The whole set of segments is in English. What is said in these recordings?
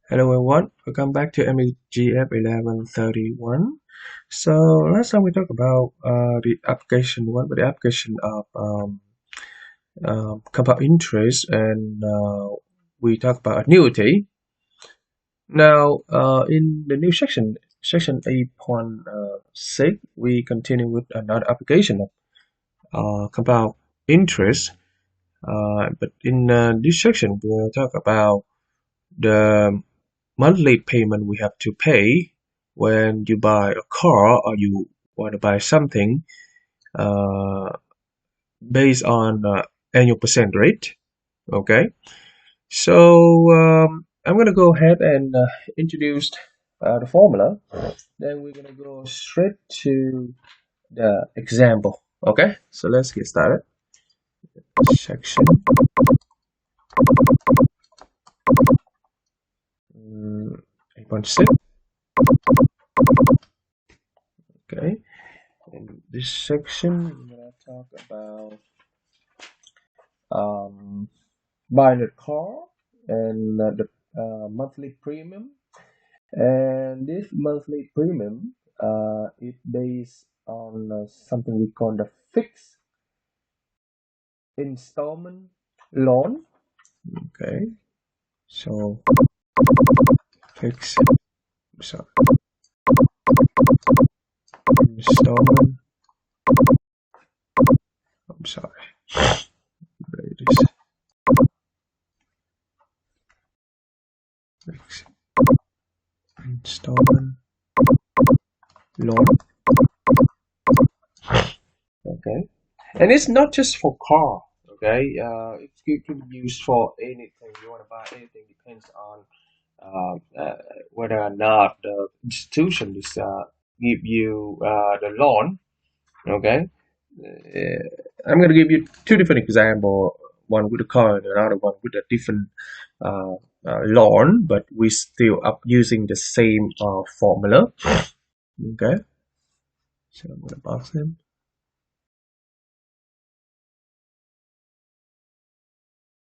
Hello everyone, welcome back to MEGF 1131. So last time we talked about the application one, but the application of compound interest, and we talked about annuity. Now in the new section 8.6, we continue with another application of compound interest. But in this section, we'll talk about the monthly payment we have to pay when you buy a car or you want to buy something uh, based on annual percent rate. Okay, so I'm gonna go ahead and introduce the formula. Then we're gonna go straight to the example. Okay, so let's get started. Section 8.6. Okay, in this section, we're gonna talk about buying a car and the monthly premium. And this monthly premium is based on something we call the fixed installment loan. Okay, so fixed so installment. I'm sorry. There it is. Fixed installment loan. Okay, and it's not just for car. Okay, it could be used for anything you want to buy. Anything depends on whether or not the institution is give you the loan. Okay, I'm going to give you two different examples. One with a car and another one with a different loan, but we still up using the same formula. Okay, so I'm going to box them.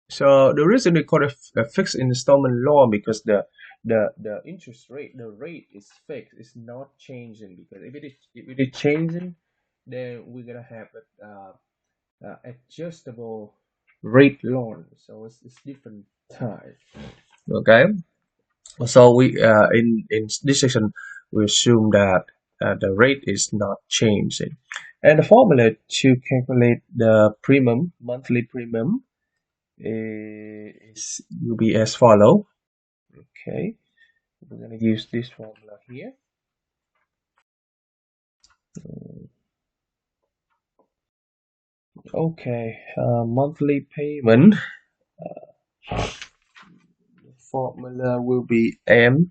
So the reason we call it a fixed installment loan because the interest rate, the rate is fixed. It's not changing, because if it is changing, then we're gonna have a adjustable rate loan. So it's different type. Okay. So we in this section we assume that the rate is not changing, and the formula to calculate the premium, monthly premium, is will be as follow. Okay, we're gonna use this formula here. Okay, monthly payment. The formula will be M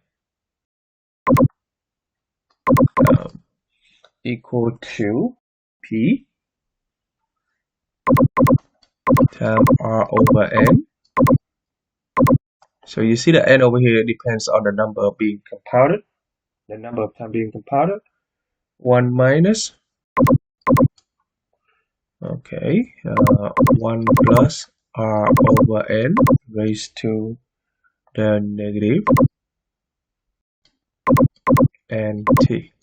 equal to P times R over N. So you see the N over here depends on the number being compounded, the number of time being compounded. 1 minus, okay, 1 plus R over N raised to the negative and T.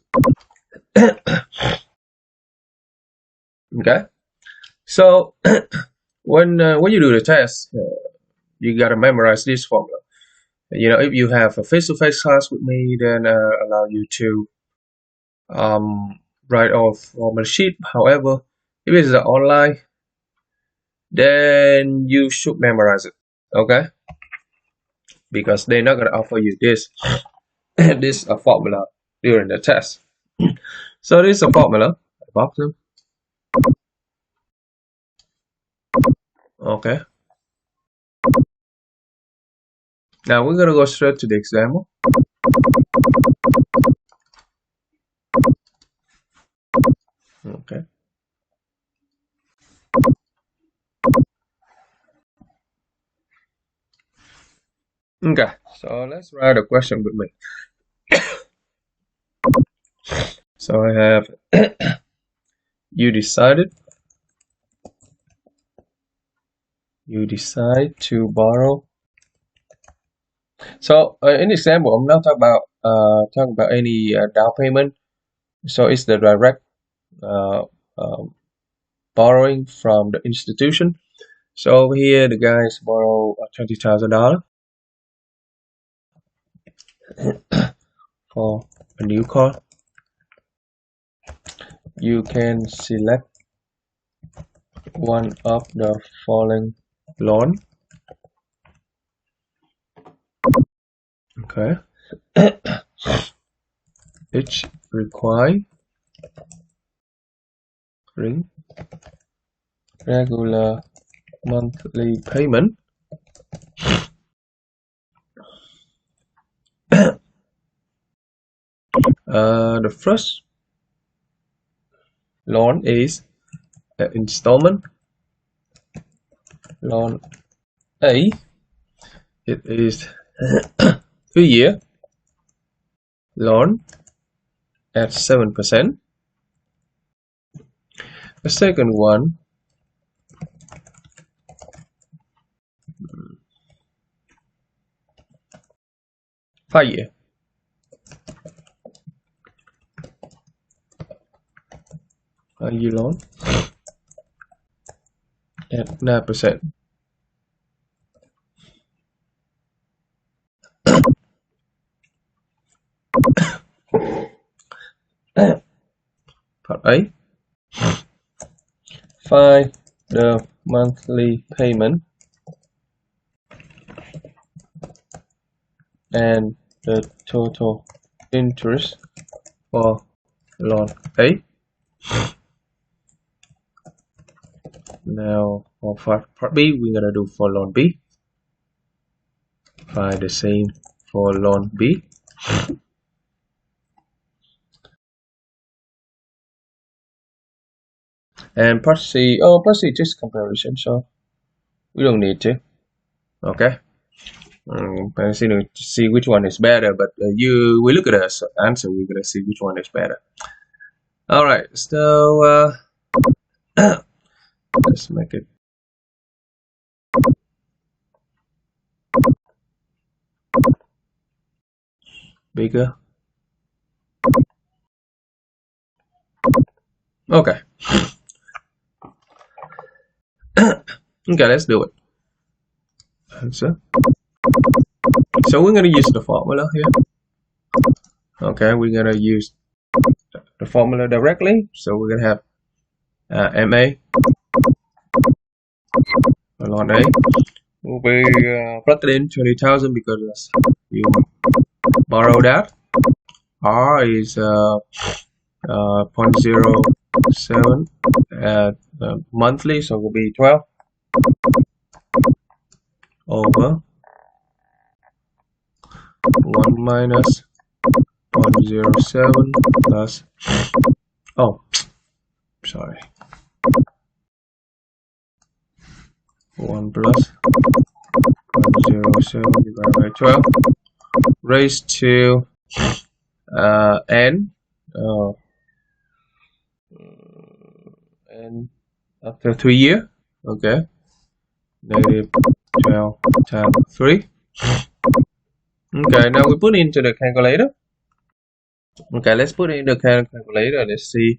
Okay, so when you do the test, you gotta memorize this formula. You know, if you have a face-to-face class with me, then allow you to write off formula sheet. However, if it's online, then you should memorize it. Okay, because they're not gonna offer you this this formula during the test. So this is a formula. Okay. Now we're gonna go straight to the example. Okay. Okay. So let's write a question with me. So I have you decide to borrow So in this example, I'm not talking about any down payment. So it's the direct uh, um, borrowing from the institution. So over here, the guys borrow $20,000 for a new car. You can select one of the following loan. Okay. Each requiring regular monthly payment. The first loan is installment loan A. It is 3-year loan at 7%. The second one, 5-year. 5-year loan at 9%. Part A. Find the monthly payment and the total interest for loan A. Now for part B, we're gonna do for loan B. Find the same for loan B. And part C, part C just comparison, so we don't need to. Okay. But to see which one is better, but we look at the answer, we're gonna see which one is better. All right, so let's make it bigger. Okay. Okay, let's do it. Answer. So we're gonna use the formula here. Okay, we're gonna use the formula directly. So we're gonna have MA loan A will be plugged in 20,000 because you borrow that. R is 0.07 monthly, so it will be 12 over 1 minus 0.07 plus, oh, sorry, 1 plus 0.07 divided by 12 raised to n, and after 3 years, okay, negative 12 times 3. Okay, now we put into the calculator. Okay, let's put it in the calculator. Let's see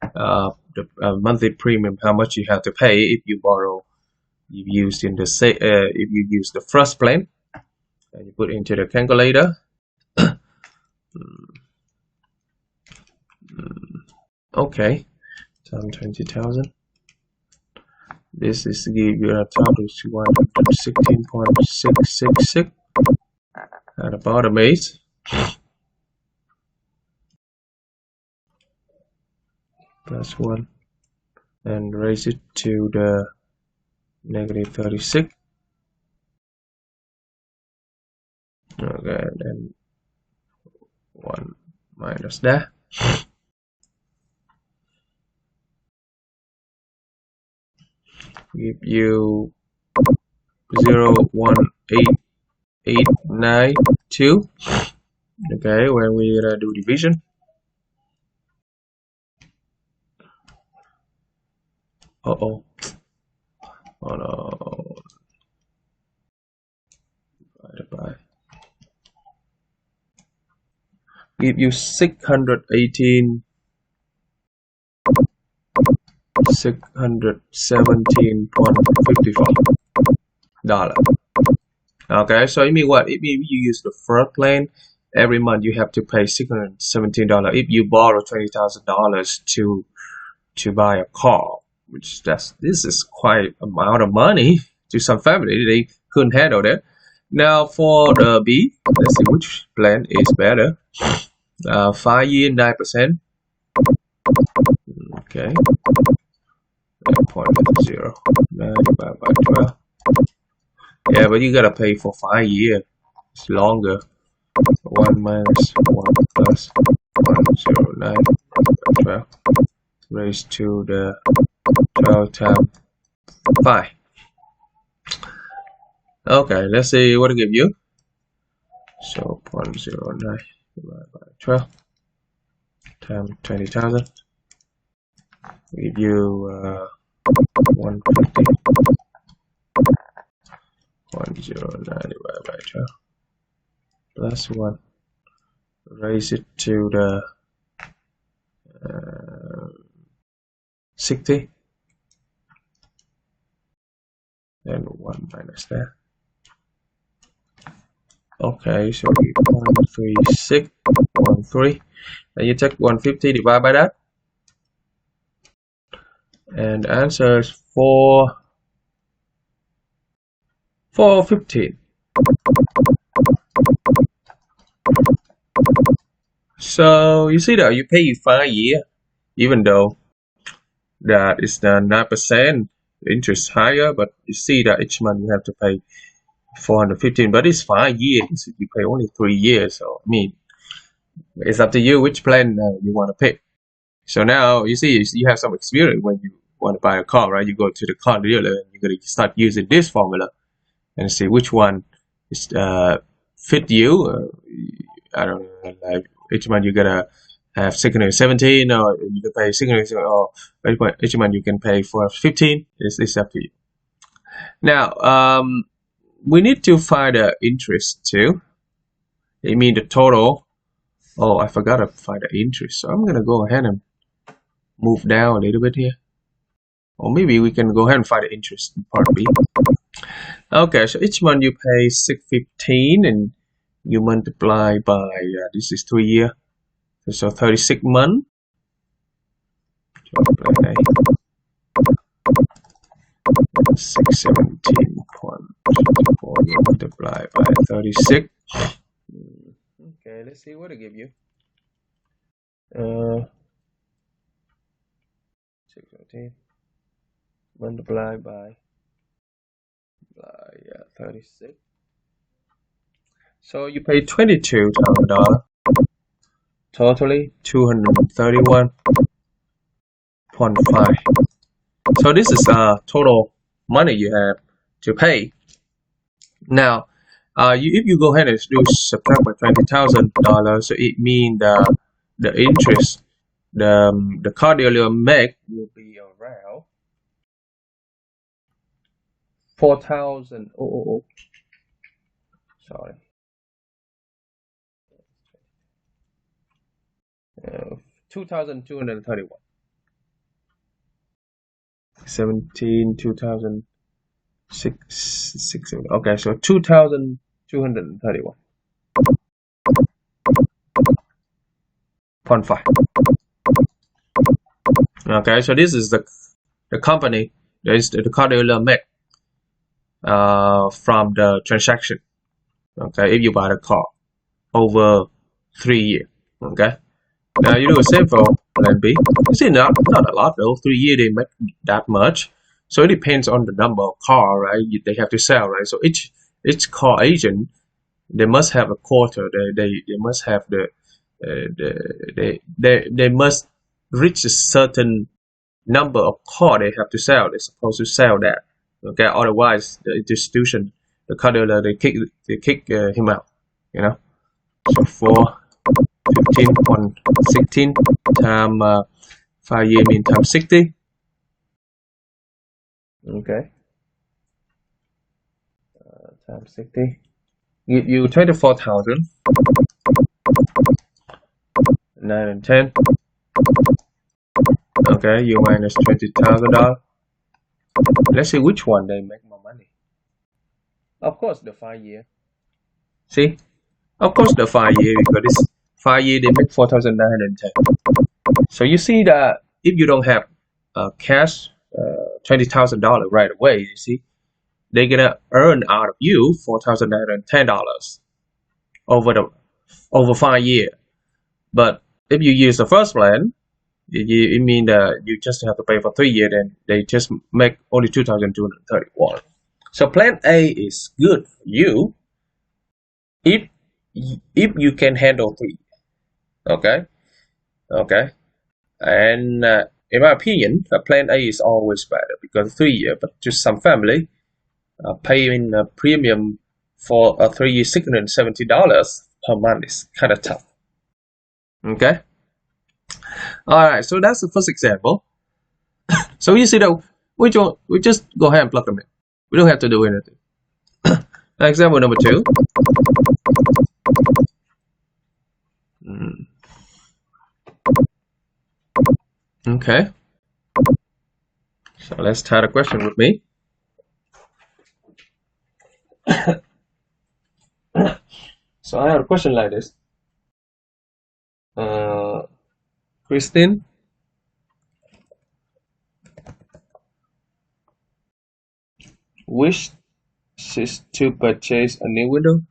the monthly premium, how much you have to pay if you borrow. You use if you use the first plan, and you put into the calculator. Okay, times 20,000. This is give you a total of 116.666 at the bottom is plus 1 and raise it to the negative 36. Okay, then 1 minus that. Give you 0.18892. Okay, when we do division, oh no, divided by give you $617.54. Okay, so it means what? It means you use the first plan. Every month you have to pay $617 if you borrow $20,000 to buy a car, which this is quite amount of money to some family. They couldn't handle that. Now for the B, let's see which plan is better. 5 year 9%. Okay. 0.09 divided by 12. Yeah, but you gotta pay for 5 years. It's longer. 1 minus 1 plus 109 by 12 raised to the 12 times 5. Okay, let's see what it give you. So 0.09 divided by 12 times 20,000 give you 150. 109 divided by 12 plus 1 raise it to the 60, then 1 minus that. Okay, so 13613, and you take 150 divided by that, and the answer is 415. So you see that you pay 5 years, even though that is the 9%, the interest higher, but you see that each month you have to pay 415, but it's 5 years. You pay only 3 years, so I mean, it's up to you which plan you want to pick. So now you see you have some experience when you want to buy a car, right? You go to the car dealer and you're gonna start using this formula and see which one is fit you. I don't know, like each month you gotta have 617, or you can pay 617, or each month you can pay for 15. It's up to you. Now we need to find the interest too. I mean the total. Oh, I forgot to find the interest, so I'm gonna go ahead and move down a little bit here, or maybe we can go ahead and find the interest in part B. Okay, so each month you pay 615 and you multiply by this is 3 years, so 36 months. 617.54 multiplied by 36. Okay, let's see what it give you. 617 multiplied by 36. So you pay $22,000, totally 231.5. So this is total money you have to pay. Now, if you go ahead and do subtract by $20,000, so it means the interest the car dealer make will be around 4,000. Sorry. 2,231. 17,206. Okay, so 2,231.5. Okay, so this is the company that is the car dealer make from the transaction. Okay, if you buy the car over 3 years. Okay, now you do the same for plan B. You see, not a lot though. 3 years they make that much. So it depends on the number of car, right? They have to sell, right? So each car agent, they must have a quarter. They must have they must reach a certain number of car they have to sell. They're supposed to sell that. Okay, otherwise the institution, the car dealer, they kick him out. You know. So 415.16 times 5 years mean times 60. Okay. Times 60 give you 24,000. 9 and 10. Okay, you minus $20,000. Let's see which one they make more money. Of course, the 5-year. See, of course the 5-year, because this 5-year they make 4,910. So you see that if you don't have cash, $20,000 right away, you see, they're gonna earn out of you $4,910 over 5 years. But if you use the first plan, it means that you just have to pay for 3 years, and they just make only 2,231. So plan A is good for you if you can handle 3. Okay. And in my opinion, plan A is always better because 3 years. But just some family paying a premium for a 3 year $670 per month is kind of tough. Okay. All right. So that's the first example. So you see that we just go ahead and plug them in. We don't have to do anything. Example number 2. Okay. So let's start a question with me. So I have a question like this. Christine wishes to purchase a new window.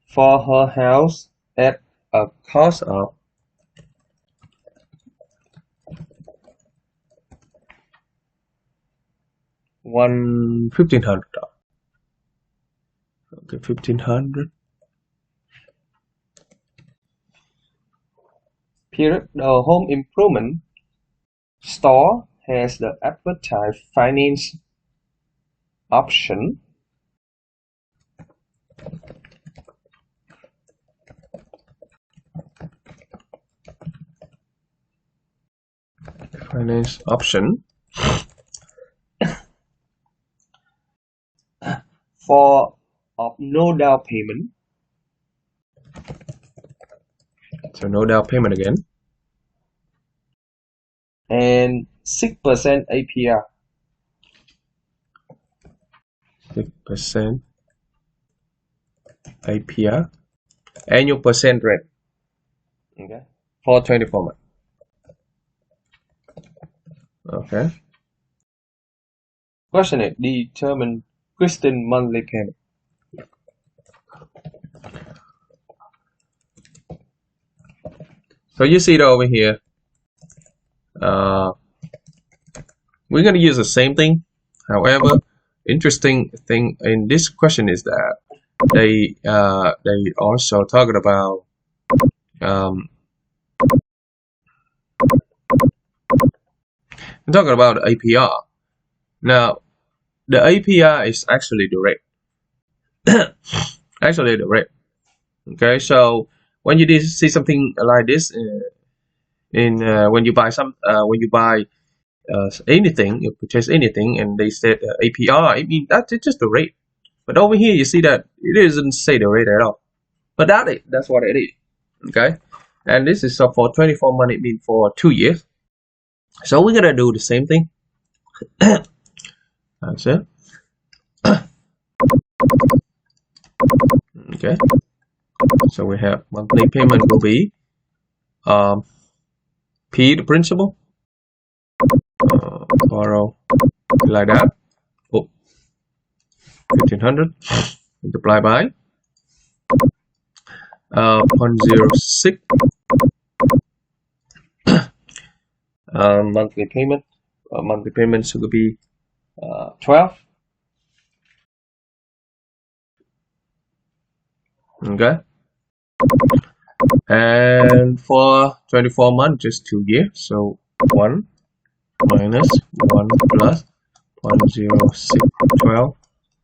For her house at a cost of $1,500. Okay, $1,500. Period. The home improvement store has the advertised finance option. Finance option for no down payment. So no down payment again. And 6% APR. 6% APR. Annual percent rate. Okay. For 24 months. Okay. Question 8. Determine Kristen monthly payment. So you see it over here. We're going to use the same thing. However, interesting thing in this question is that they also talking about APR. Now, the APR is actually the rate. Actually, the rate. Okay, so when you see something like this when you buy anything, you purchase anything, and they said APR, I mean that's just the rate. But over here, you see that it doesn't say the rate at all. But that's what it is. Okay, and this is for 24 months. It means for 2 years. So we're gonna do the same thing. That's it. Okay. So we have monthly payment will be P the principal, borrow like that. 1,500 multiplied by 0.06 monthly payment. Monthly payment should be 12. Okay. And for 24 months, just 2 years. So 1 minus 1 plus 10612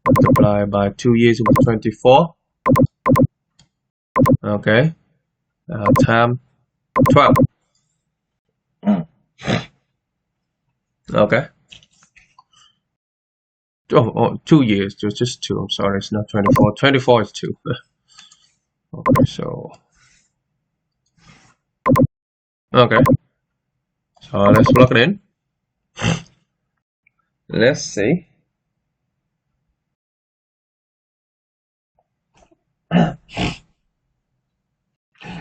multiplied by 2 years will be 24. Okay. Time 12. Okay. Oh, 2 years, just 2. I'm sorry, it's not 24. 24 is 2. Okay, so okay, so let's plug it in. Let's see.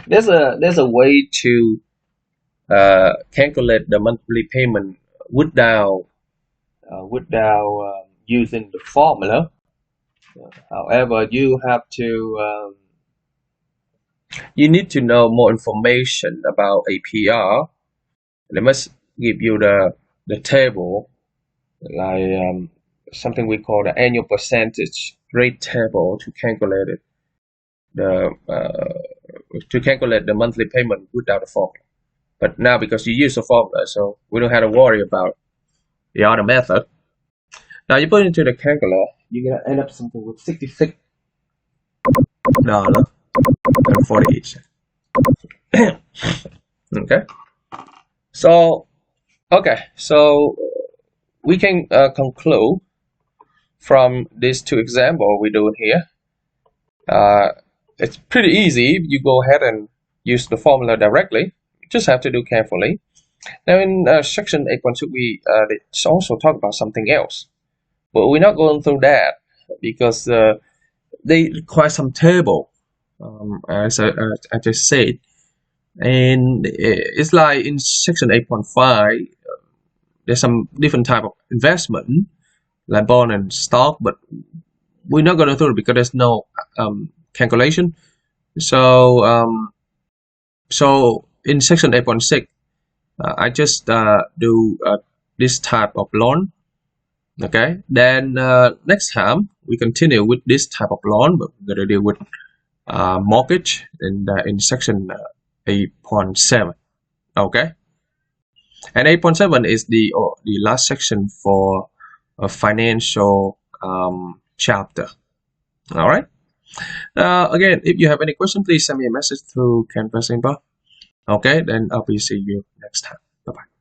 There's a way to calculate the monthly payment without using the formula. However, you need to know more information about APR. They must give you the table, like something we call the annual percentage rate table to calculate it. To calculate the monthly payment without a formula. But now because you use a formula, so we don't have to worry about the other method. Now you put into the calculator, you're gonna end up something with $66.48. Okay. So we can conclude from these two examples we're doing here. It's pretty easy. You go ahead and use the formula directly. You just have to do carefully. Now in section 8.2, we also talk about something else, but we're not going through that because they require some table, as I just said, and it's like in section 8.5, there's some different type of investment, like bond and stock, but we're not going through it because there's no calculation. So in section 8.6, I just do this type of loan. Okay, then next time we continue with this type of loan, but we're gonna deal with mortgage in section 8.7. Okay, and 8.7 is the last section for a financial chapter. All right. Again, if you have any question, please send me a message through Canvas inbox. Okay, then I'll be seeing you next time. Bye bye.